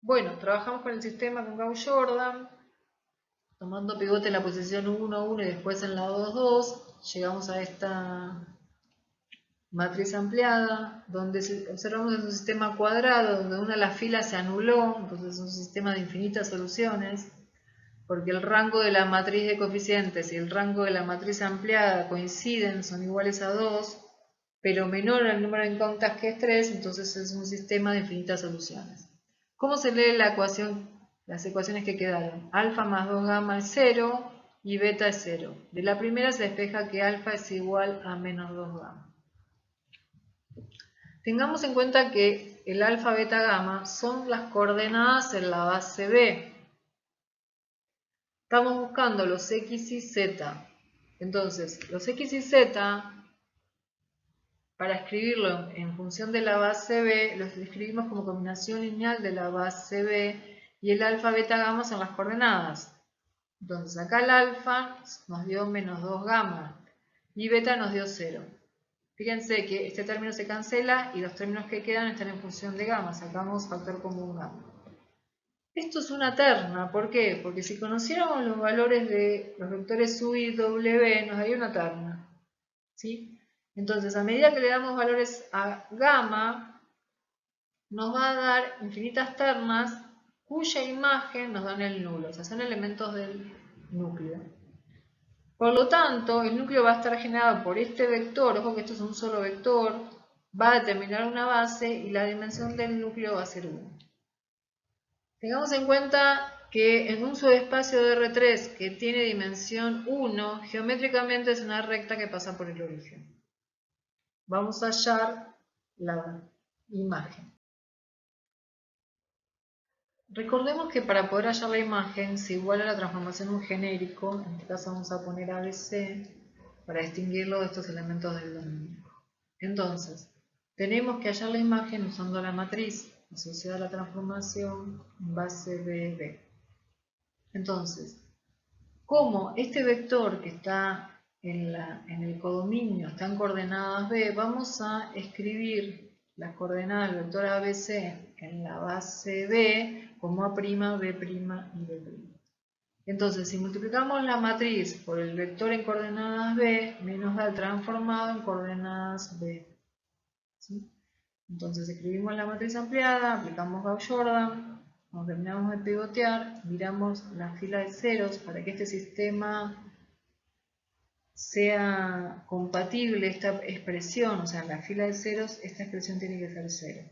Bueno, trabajamos con el sistema con Gauss-Jordan, tomando pivote en la posición 1, 1 y después en la 2, 2, llegamos a esta matriz ampliada, donde observamos que es un sistema cuadrado, donde una de las filas se anuló, entonces es un sistema de infinitas soluciones, porque el rango de la matriz de coeficientes y el rango de la matriz ampliada coinciden, son iguales a 2, pero menor el número de incógnitas que es 3, entonces es un sistema de infinitas soluciones. ¿Cómo se lee la ecuación, las ecuaciones que quedaron? Alfa más 2 gamma es 0 y beta es 0. De la primera se despeja que alfa es igual a menos 2 gamma. Tengamos en cuenta que el alfa, beta, gamma son las coordenadas en la base B. Estamos buscando los x y z. Entonces, los x y z, para escribirlo en función de la base B, los escribimos como combinación lineal de la base B y el alfa, beta, gamma son las coordenadas. Entonces, acá el alfa nos dio menos 2 gamma y beta nos dio 0. Fíjense que este término se cancela y los términos que quedan están en función de gamma. Sacamos factor común gamma. Esto es una terna. ¿Por qué? Porque si conociéramos los valores de los vectores u y w, nos daría una terna. ¿Sí? Entonces, a medida que le damos valores a gamma, nos va a dar infinitas ternas cuya imagen nos dan el nulo. O sea, son elementos del núcleo. Por lo tanto, el núcleo va a estar generado por este vector, ojo que esto es un solo vector, va a determinar una base y la dimensión del núcleo va a ser 1. Tengamos en cuenta que en un subespacio de R3 que tiene dimensión 1, geométricamente es una recta que pasa por el origen. Vamos a hallar la imagen. Recordemos que para poder hallar la imagen se iguala la transformación a un genérico, en este caso vamos a poner ABC, para distinguirlo de estos elementos del dominio. Entonces, tenemos que hallar la imagen usando la matriz asociada a la transformación base BB. Entonces, como este vector que está en el codominio está en coordenadas B, vamos a escribir las coordenadas del vector ABC en la base B como A', B' y B'. Entonces, si multiplicamos la matriz por el vector en coordenadas B, nos da el transformado en coordenadas B. ¿Sí? Entonces escribimos la matriz ampliada, aplicamos Gauss-Jordan, nos terminamos de pivotear, miramos la fila de ceros para que este sistema sea compatible, esta expresión, o sea, en la fila de ceros, esta expresión tiene que ser 0.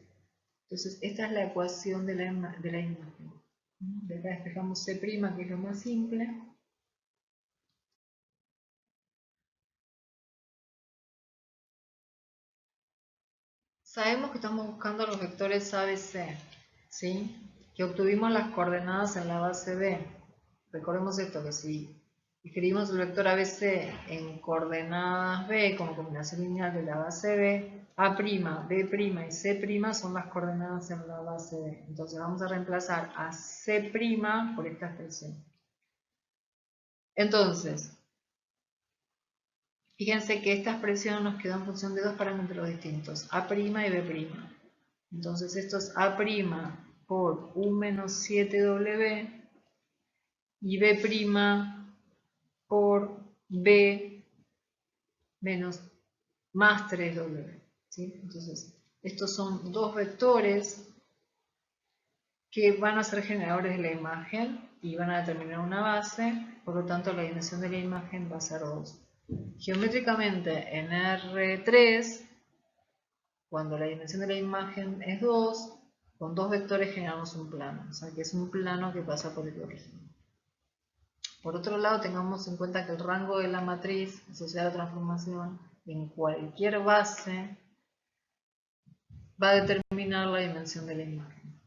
Entonces, esta es la ecuación de la imagen. De acá despejamos C', que es lo más simple. Sabemos que estamos buscando los vectores ABC, ¿sí? Que obtuvimos las coordenadas en la base B. Recordemos esto, que si escribimos el vector ABC en coordenadas B como combinación lineal de la base B, A', B' y C' son las coordenadas en la base B. Entonces vamos a reemplazar a C' por esta expresión. Entonces, fíjense que esta expresión nos quedó en función de dos parámetros distintos, A' y B'. Entonces esto es A' por U menos 7W y B' por B menos más 3W. ¿Sí? Entonces, estos son dos vectores que van a ser generadores de la imagen y van a determinar una base, por lo tanto la dimensión de la imagen va a ser 2. Geométricamente en R3, cuando la dimensión de la imagen es 2, con dos vectores generamos un plano, o sea que es un plano que pasa por el origen. Por otro lado, tengamos en cuenta que el rango de la matriz asociada a la transformación en cualquier base va a determinar la dimensión de la imagen.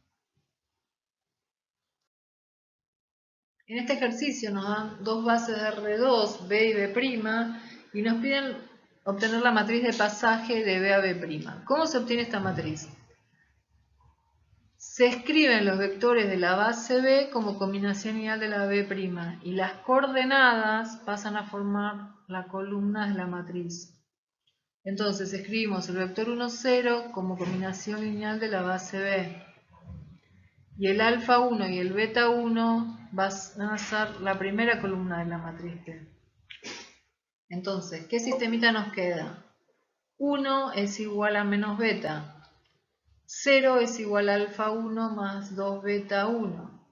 En este ejercicio nos dan dos bases de R2, B y B', y nos piden obtener la matriz de pasaje de B a B'. ¿Cómo se obtiene esta matriz? Se escriben los vectores de la base B como combinación ideal de la B' y las coordenadas pasan a formar la columna de la matriz. Entonces escribimos el vector 1, 0 como combinación lineal de la base B. Y el alfa 1 y el beta 1 van a ser la primera columna de la matriz T. Entonces, ¿qué sistemita nos queda? 1 es igual a menos beta. 0 es igual a alfa 1 más 2 beta 1.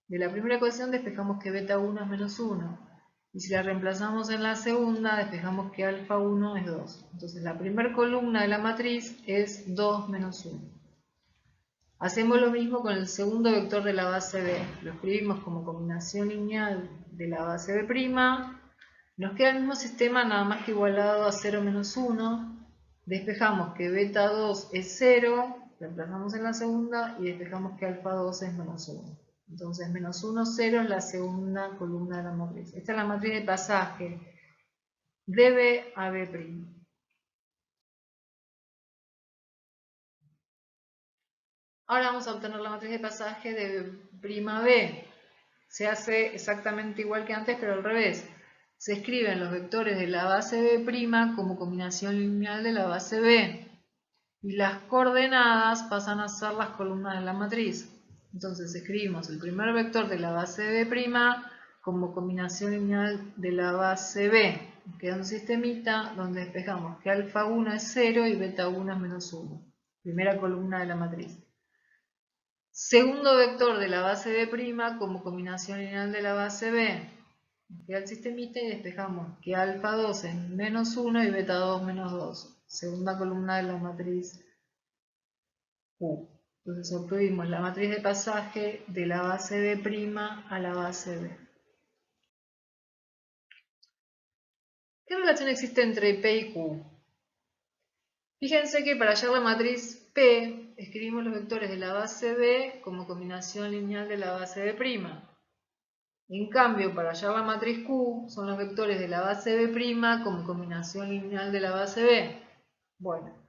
De la primera ecuación despejamos que beta 1 es menos 1. Y si la reemplazamos en la segunda, despejamos que alfa 1 es 2. Entonces la primera columna de la matriz es 2 menos 1. Hacemos lo mismo con el segundo vector de la base B. Lo escribimos como combinación lineal de la base B'. Nos queda el mismo sistema, nada más que igualado a 0 menos 1. Despejamos que beta 2 es 0, reemplazamos en la segunda y despejamos que alfa 2 es menos 1. Entonces menos 1, 0 es la segunda columna de la matriz. Esta es la matriz de pasaje de B a B'. Ahora vamos a obtener la matriz de pasaje de B' a B. Se hace exactamente igual que antes, pero al revés. Se escriben los vectores de la base B' como combinación lineal de la base B. Y las coordenadas pasan a ser las columnas de la matriz. Entonces escribimos el primer vector de la base B' como combinación lineal de la base B. Queda un sistemita donde despejamos que alfa 1 es 0 y beta 1 es menos 1. Primera columna de la matriz. Segundo vector de la base B' como combinación lineal de la base B. Queda el sistemita y despejamos que alfa 2 es menos 1 y beta 2 menos 2. Segunda columna de la matriz Q. Entonces obtuvimos la matriz de pasaje de la base B' a la base B. ¿Qué relación existe entre P y Q? Fíjense que para hallar la matriz P, escribimos los vectores de la base B como combinación lineal de la base B'. En cambio, para hallar la matriz Q, son los vectores de la base B' como combinación lineal de la base B. Bueno,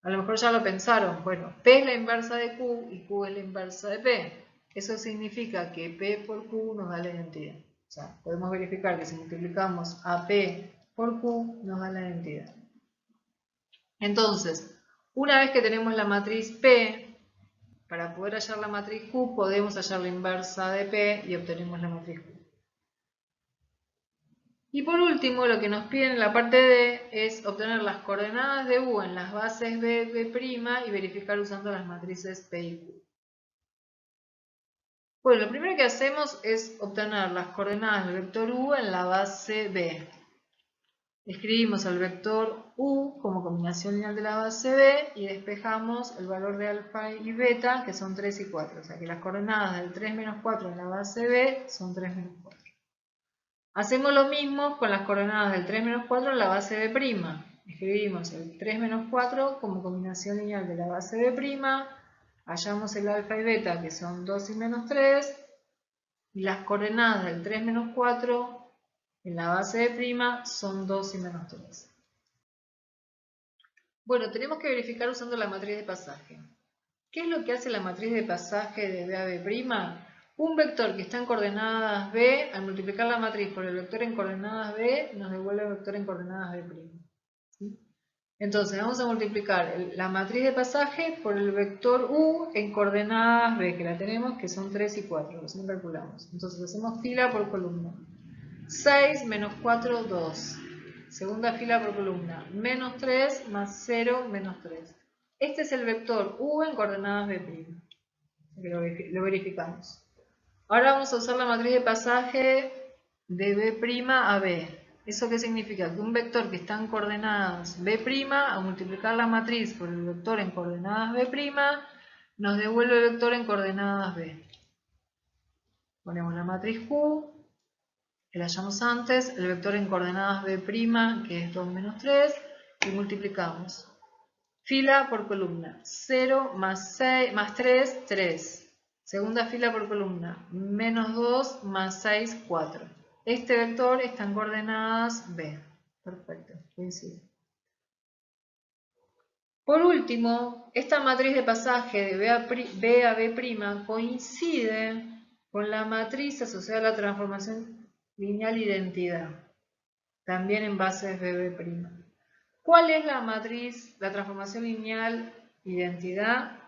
a lo mejor ya lo pensaron. Bueno, P es la inversa de Q y Q es la inversa de P. Eso significa que P por Q nos da la identidad. O sea, podemos verificar que si multiplicamos a P por Q nos da la identidad. Entonces, una vez que tenemos la matriz P, para poder hallar la matriz Q podemos hallar la inversa de P y obtenemos la matriz Q. Y por último, lo que nos piden en la parte D es obtener las coordenadas de U en las bases B, B' y verificar usando las matrices P y Q. Bueno, lo primero que hacemos es obtener las coordenadas del vector U en la base B. Escribimos el vector U como combinación lineal de la base B y despejamos el valor de alfa y beta, que son 3 y 4. O sea que las coordenadas del 3 menos 4 en la base B son 3 menos 4. Hacemos lo mismo con las coordenadas del 3 menos 4 en la base B'. Escribimos el 3 menos 4 como combinación lineal de la base B', hallamos el alfa y beta que son 2 y menos 3, y las coordenadas del 3 menos 4 en la base B' son 2 y menos 3. Bueno, tenemos que verificar usando la matriz de pasaje. ¿Qué es lo que hace la matriz de pasaje de B a B'? Un vector que está en coordenadas B, al multiplicar la matriz por el vector en coordenadas B, nos devuelve el vector en coordenadas B'. ¿Sí? Entonces vamos a multiplicar la matriz de pasaje por el vector U en coordenadas B, que la tenemos, que son 3 y 4, recién calculamos. Entonces hacemos fila por columna. 6 menos 4, 2. Segunda fila por columna. Menos 3 más 0, menos 3. Este es el vector U en coordenadas B'. Lo verificamos. Ahora vamos a usar la matriz de pasaje de B' a B. ¿Eso qué significa? Que un vector que está en coordenadas B', a multiplicar la matriz por el vector en coordenadas B', nos devuelve el vector en coordenadas B. Ponemos la matriz Q, que la hallamos antes, el vector en coordenadas B', que es 2 menos 3, y multiplicamos. Fila por columna. 0 más 6 más 3, 3. Segunda fila por columna. Menos 2 más 6, 4. Este vector está en coordenadas B. Perfecto, coincide. Por último, esta matriz de pasaje de B a B' coincide con la matriz asociada a la transformación lineal identidad, también en bases BB'. ¿Cuál es la matriz, la transformación lineal identidad?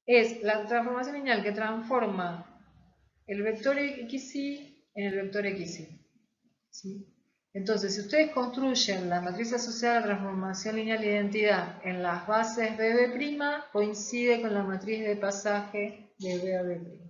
Es la transformación lineal que transforma el vector xy en el vector xy. ¿Sí? Entonces, si ustedes construyen la matriz asociada a la transformación lineal identidad en las bases BB', coincide con la matriz de pasaje de B a B'.